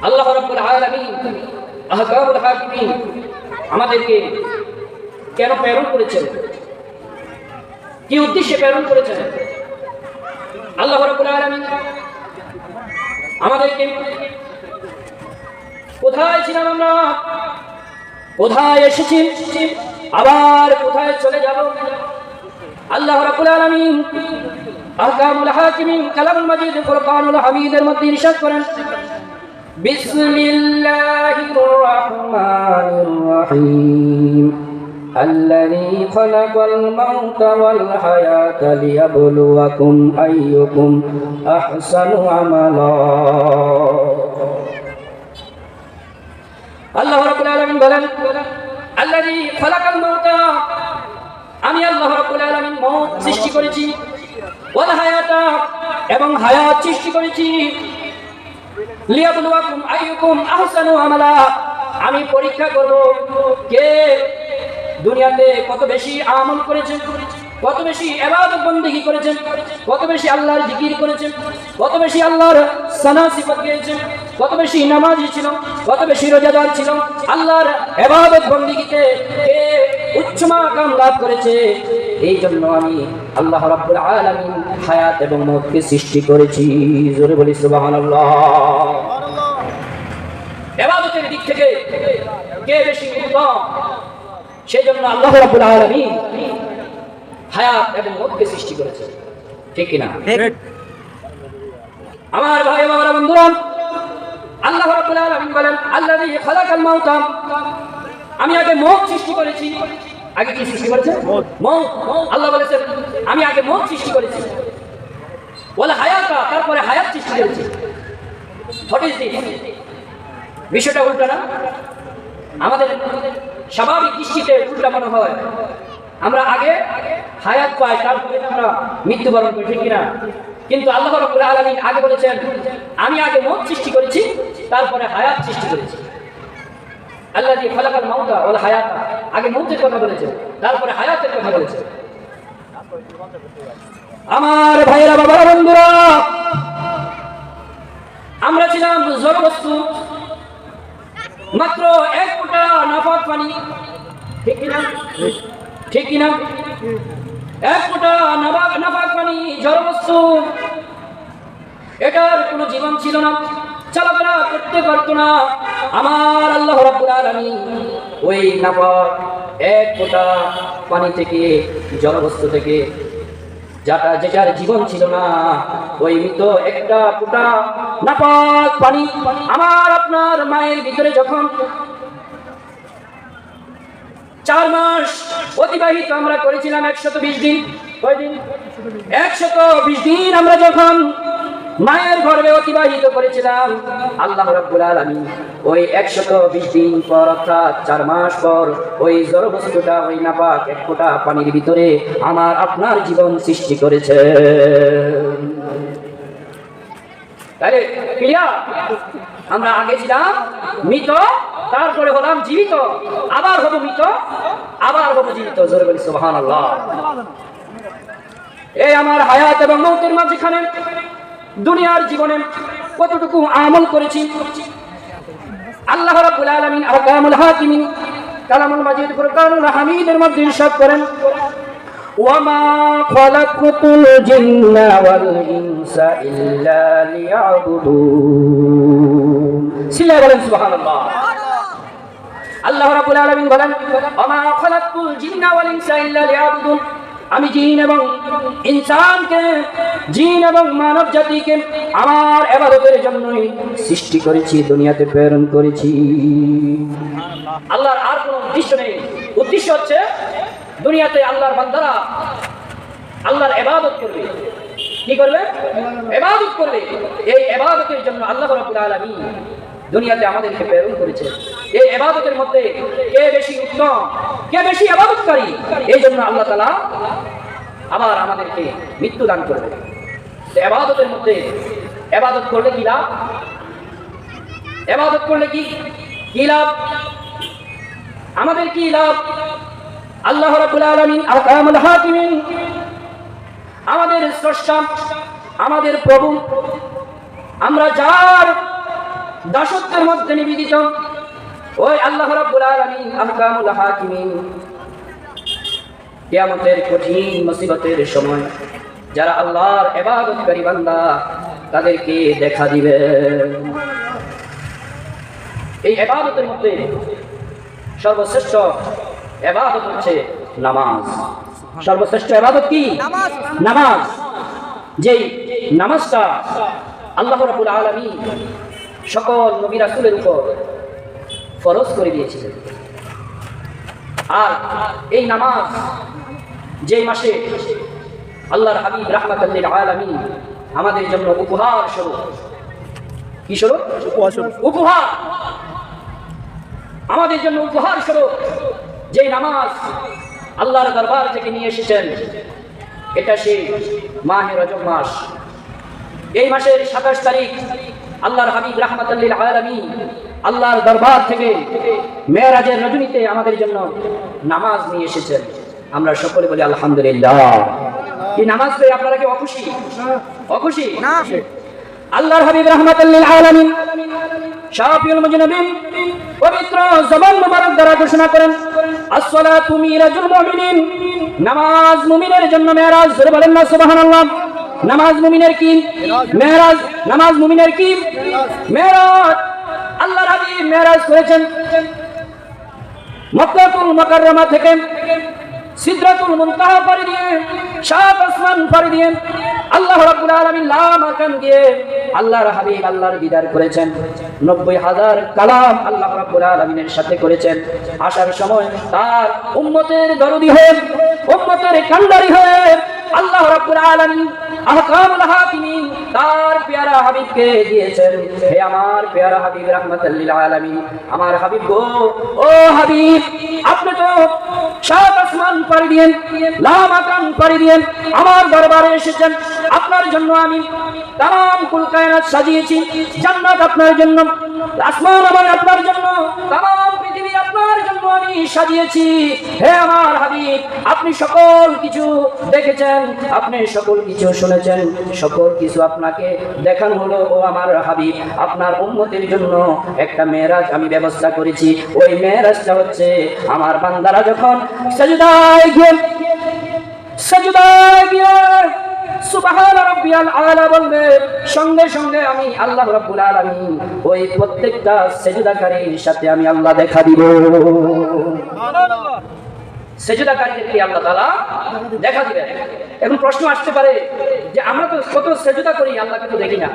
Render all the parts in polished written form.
আল্লাহ রাব্বুল আলামিন আহকামুল হাকিমিন আমাদেরকে কেন প্রেরণ করেছেন, কি উদ্দেশ্যে প্রেরণ করেছেন? আল্লাহ রাব্বুল আলামিন আমাদেরকে কোথায় ছিলাম আমরা, কোথায় এসেছি, আবার কোথায় চলে যাব? আল্লাহ রাব্বুল আলামিন আহকামুল হাকিমিন কালামুল মাজিদ ফুরকানুল হামিদের মধ্যে ইরশাদ করেন, বিসমিল্লাহির রহমানির রহিম الذي خلق الموت والحياة ليبلوكم أيكم أحسن عملا আল্লাহ রাব্বুল আলামিন বলেন, আল্লাযী খালাকাল মাউতা, আমি আল্লাহ রাব্বুল আলামিন মওত সৃষ্টি করেছি, ওয়াল হায়াতা, এবং হায়াত সৃষ্টি করেছি, লিয়াবলুয়াকুম আইয়ুকুম আহসানু আমালা, আমি পরীক্ষা করব কে দুনিয়াতে কত বেশি আমল করেছেন, কত বেশি ইবাদত বندگی করেছেন, কত বেশি আল্লাহর জিকির করেছেন, কত বেশি আল্লাহর সানা সিফাত গেয়েছেন, কত বেশি নামাজি ছিল, কত বেশি রোজাদার ছিল, আল্লাহর ইবাদত বندگিতে কে উচ্চ মাকাম লাভ করেছে। এই জন্য আমি আল্লাহ রাব্বুল আলামিন হায়াত এবং মওতকে সৃষ্টি করেছি। জোরে বলি সুবহানাল্লাহ। ইবাদতের দিক থেকে কে বেশি উত্তম, সেই জন্য আল্লাহ রাব্বুল আলামিন হায়াত এবং মওতকে সৃষ্টি করেছে। ঠিক কি না? ঠিক। আমার ভাই আমার বন্ধুরা, আল্লাহ রাব্বুল আলামিন বলেন, আল্লাযী খালাকাল মাউতা, আমি আগে মওত সৃষ্টি করেছি। আগে কি সৃষ্টি করেছে? মওত। আল্লাহ বলেছেন আমি আগে মওত সৃষ্টি করেছি, ওয়াল হায়াতা, তারপরে হায়াত সৃষ্টি করেছি। What is this? বিষয়টা উল্টা না? আমাদের স্বাভাবিক দৃষ্টিতে উল্টা মনে হয়। আমরা আগে হায়াত পাই, তারপরে আমরা মৃত্যুবরণ করি, ঠিক কিনা? কিন্তু আল্লাহ রাব্বুল আলামিন আগে বলেছেন আমি আগে মওত সৃষ্টি করেছি, তারপরে হায়াত সৃষ্টি করেছি। আল্লাযী খালাকাল মাউতা ওয়াল হায়াতা, আগে মওতের কথা বলেছেন, তারপরে হায়াতের কথা বলেছেন। আমার ভাইয়েরা, বাবারা, বন্ধুরা, আমরা ছিলাম জড় বস্তু, মাত্র এক ফোঁটা নাপাক পানি, ঠিক কিনা? ঠিক কিনা? এক ফোঁটা নাপাক পানি, জড় বস্তু, এটার কোনো জীবন ছিল না, চলাফেরা করতে পারতো না। আমার আল্লাহ রাব্বুল আলামিন ওই নাপাক এক ফোঁটা পানি থেকে, জড় বস্তু থেকে, যেটার জীবন ছিল না, ওই মৃত একটা ফোঁটা নাপাক পানি আমার আপনার মায়ের ভিতরে যখন 4 মাস অতিবাহিত আমরা করেছিলাম, 120 দিন, কয়দিন? 120 দিন আমরা যখন মায়ের গর্ভে অতিবাহিত করেছিলাম, আল্লাহ রাব্বুল আলামিন ওই 120 দিন পর, অর্থাৎ 4 মাস পর, ওই জড় বস্তুটা, ওই নাপাক এক ফোঁটা পানির ভিতরে আমার আপনার জীবন সৃষ্টি করেছে। তাহলে ক্লিয়ার? আমরা আগে ছিলাম মৃত, তারপরে হলাম জীবিত, আবার হব মৃত, আবার হব জীবিত। জোরে বলি সুবহানাল্লাহ। এই আমার হায়াত এবং মওতের মাঝখানে দুনিয়ার জীবনে কতটুকু আমল করেছি, আল্লাহ রাব্বুল আলামিন আহকামুল হাকিমিন কালামুল মাজিদ ফুরকানুল হামিদের মধ্যে ইরশাদ করেন, ওয়ামা খালাকতুল জিন্না ওয়াল ইনসা ইল্লা লিয়াবুদুন। সিল্লাহ বলেন সুবহানাল্লাহ। আল্লাহ রাব্বুল আলামিন বলেন, ওয়ামা খালাকতুল জিন্না ওয়াল ইনসা ইল্লা লিয়াবুদুন, আমি জিন এবং ইনসানকে, জিন এবং মানব জাতিকে আমার ইবাদতের জন্যই সৃষ্টি করেছি, দুনিয়াতে প্রেরণ করেছি। আল্লাহর আর কোনো উদ্দেশ্য নেই। উদ্দেশ্য হচ্ছে দুনিয়াতে আল্লাহর বান্দারা আল্লাহর ইবাদত করবে। কি করবে? ইবাদত করবে। এই ইবাদতের জন্য আল্লাহ রাব্বুল আলামিন দুনিয়াতে আমাদেরকে প্রেরণ করেছে। এই ইবাদতের মধ্যে কে বেশি উত্তম, কে বেশি ইবাদতকারী, এই জন্য আল্লাহ তাআলা আবার আমাদেরকে মৃত্যু দান করবে। ইবাদতের মধ্যে ইবাদত করলে কি লাভ? ইবাদত করলে কি লাভ? আমাদের কি লাভ? আল্লাহ রাব্বুল আলামিন আহকামুল হাকিমিন, আমাদের স্রষ্টা, আমাদের প্রভু, আমরা যার দাসত্বের মধ্যে নিবেদিত ওই আল্লাহ রাব্বুল আলামিন আহকামুল হাকিমিন কিয়ামতের কঠিন মুসিবতের সময় যারা আল্লাহর ইবাদতকারী বান্দা তাদেরকে দেখা দিবে। এই ইবাদতের মধ্যে সর্বশ্রেষ্ঠ ইবাদত হচ্ছে নামাজ। সর্বশ্রেষ্ঠ ইবাদত কি? নামাজ। যেই নামাজটা আল্লাহ রাব্বুল আলামিন সকল নবী রাসূলের উপর ফরজ করে দিয়েছিলেন। আর এই নামাজ যেই মাসে আল্লাহর হাবিব রাহমাতাল লিল আলামিন আমাদের জন্য উপহার স্বরূপ, কি স্বরূপ? উপহার, আমাদের জন্য উপহার স্বরূপ যেই নামাজ আল্লাহর দরবার থেকে নিয়ে এসেছেন, এটা সেই মাহে রজব মাস। এই মাসের 27 তারিখ আল্লাহর হাবিব রাহমাতাল লিল আলামিন আল্লাহর দরবার থেকে মেরাজের রজনীতে আমাদের জন্য নামাজ নিয়ে এসেছেন। আমরা সকলে বলি আলহামদুলিল্লাহ। এই নামাজ পেয়ে আপনারা কি অখুশি? অখুশি না? আল্লাহর হাবিব রাহমাতাল লিল আলামিন শাফিউল মুজনিবিন পবিত্র জবান মুবারক দ্বারা ঘোষণা করেন, আসসালাতু মিরাজুল মুমিনিন, নামাজ মুমিনের জন্য মেরাজ। জোরে বলেন না সুবহানাল্লাহ। নামাজ মুমিনের কি? মেরাজ। নামাজ মুমিনের কি? মেরাজ। আল্লাহর হাবিব মেরাজ করেছেন মক্কাতুল মুকাররমা থেকে সিদরাতুল মুনতাহা পাড়ি দিয়ে, সাত আসমান পাড়ি দিয়ে, আল্লাহ রাব্বুল আলামিন লা মাকান দিয়ে আল্লাহর হাবিব আল্লাহর দিদার করেছেন। 90,000 কালাম আল্লাহ রাব্বুল আলামিনের সাথে করেছেন। আসার সময় তার উম্মতের দরদি হয়ে, উম্মতের কান্ডারি হয়ে আল্লাহ রাব্বুল আলামিন আহকামুল হাকিমিন তার পেয়ারা হাবিবকে দিয়েছেন। হে আমার পেয়ারা হাবিব রাহমাতাল লিল আলামিন, আমার হাবিব গো, ও হাবিব, আপনি তো সাত আসমান পাড়ি দিয়ে, লা মাকান পাড়ি দিয়ে আমার দরবারে এসেছেন। আপনার জন্য আমি তাম কুল কায়নাত সাজিয়েছি। জান্নাত আপনার জন্য, আসমান আমার আপনার জন্য, তাম পৃথিবী আপনার জন্য আমি সাজিয়েছি। হে আমার হাবিব, আপনি সকল কিছু দেখেছেন, আপনি সকল কিছু শুনেছেন, সকল কিছু আপনাকে দেখানো হলো। ও আমার হাবিব, আপনার উম্মতের জন্য একটা মেরাজ আমি ব্যবস্থা করেছি। ওই মেরাজটা হচ্ছে আমার বান্দারা যখন সাজদায় গিয়ে সুবহান রাব্বিয়াল আলা বলবে, সঙ্গে সঙ্গে আমি আল্লাহ রাব্বুল আলামিন ওই প্রত্যেকটা সেজদাকারীর সাথে আমি আল্লাহ দেখা দিব। সুবহানাল্লাহ। সেজদাকারীদেরকে আল্লাহ তাআলা দেখা দিবেন। এখন প্রশ্ন আসতে পারে যে আমরা তো কত সেজদা করি, আল্লাহকে তো দেখি না।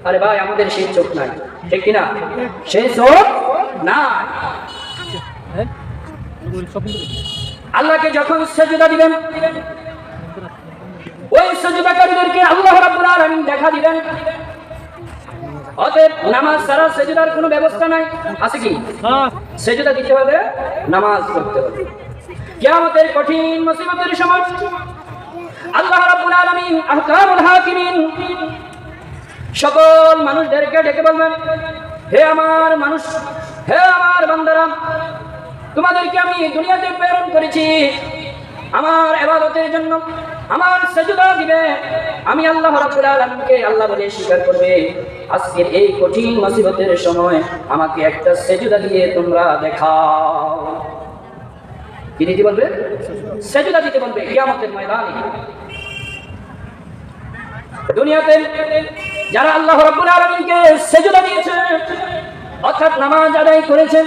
আরে ভাই, আমাদের সেই চোখ নাই, ঠিক কি না? সেই চোখ না। আল্লাহকে যখন সেজদা দিবেন, ওই সেজদাকারীদেরকে আল্লাহ রাব্বুল আলামিন দেখা দিবেন। অতএব নামাজ ছাড়া সেজদার কোনো ব্যবস্থা নাই। আছে কি? সেজদা দিতে হবে, নামাজ পড়তে হবে। কিয়ামতের কঠিন মুসিবতের সময় আল্লাহ রাব্বুল আলামিন আহকামুল হাকিমিন সকল মানুষদেরকে ডেকে বলবেন, হে আমার মানুষ, হে আমার বান্দারা, তোমাদেরকে আমি দুনিয়াতে প্রেরণ করেছি আমার ইবাদতের জন্য, আমার সেজদা দিবে। আমি আল্লাহ রাব্বুল আলামিনকে আল্লাহ বলে স্বীকার করবে। আজকের এই কঠিন মুসিবতের সময় আমাকে একটা সেজদা দিয়ে তোমরা দেখাও। কি দিতে বলবে? সেজদা দিতে বলবে কিয়ামতের ময়দানে। দুনিয়াতে যারা আল্লাহ রাব্বুল আলামিনকে সেজদা দিয়েছে, অর্থাৎ নামাজ আদায় করেছে,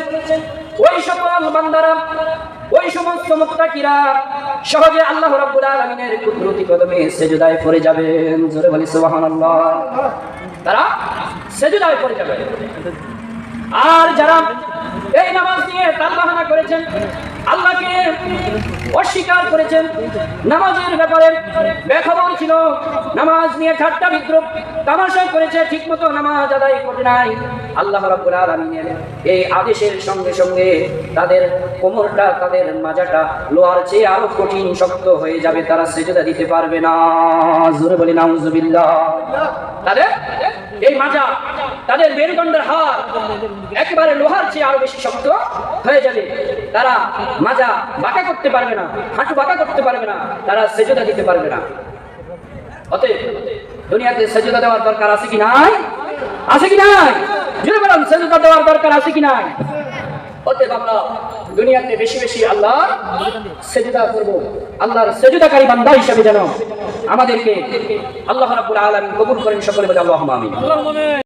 ওই সকল বান্দারা, ওই সমস্ত মুত্তাকিরা সহজে আল্লাহ রাব্বুল আলামিনের কুদরতি কদমে সেজদায় পড়ে যাবেন। জোরে বলি সুবহানাল্লাহ। তারা সেজদায় পড়ে যাবে। আর যারা এই নামাজ নিয়ে তালবাহানা করেছেন, আল্লাহকে অস্বীকার করেছেন, নামাজের ব্যাপারে বেখবর ছিল, নামাজ নিয়ে ঠাট্টা বিদ্রুপ তামাশা করেছে, ঠিকমতো নামাজ আদায় করে নাই, আল্লাহ রাব্বুল আলামিনের এই আদেশের সঙ্গে সঙ্গে তাদের কোমরটা, তাদের মাজাটা লোহার চেয়ে আরো কঠিন শক্ত হয়ে যাবে। তারা সেজদা দিতে পারবে না। জোরে বলি নাউজুবিল্লাহ। তাদের এই মাজা, তাদের মেরুদণ্ডের হাড় একেবারে লোহার চেয়ে আরো বেশি শক্ত হয়ে যাবে। তারা মাজা বাঁকা করতে পারবে না, হাঁটু বাঁকা করতে পারবে না, তারা সেজদা দিতে পারবে না। অতএব দুনিয়াতে সেজদা দেওয়ার দরকার আছে কি নাই? আছে কি নাই? জোরে বলুন সেজদা দেওয়ার দরকার আছে কি নাই? অতএব আমরা দুনিয়াতে বেশি বেশি আল্লাহর সেজদা করব, আল্লাহর সেজদাকারী বান্দা হিসেবে যেন আমাদেরকে আল্লাহ রাব্বুল আলামিন কবুল করেন। সকলে বলে আল্লাহুম্মা আমিন।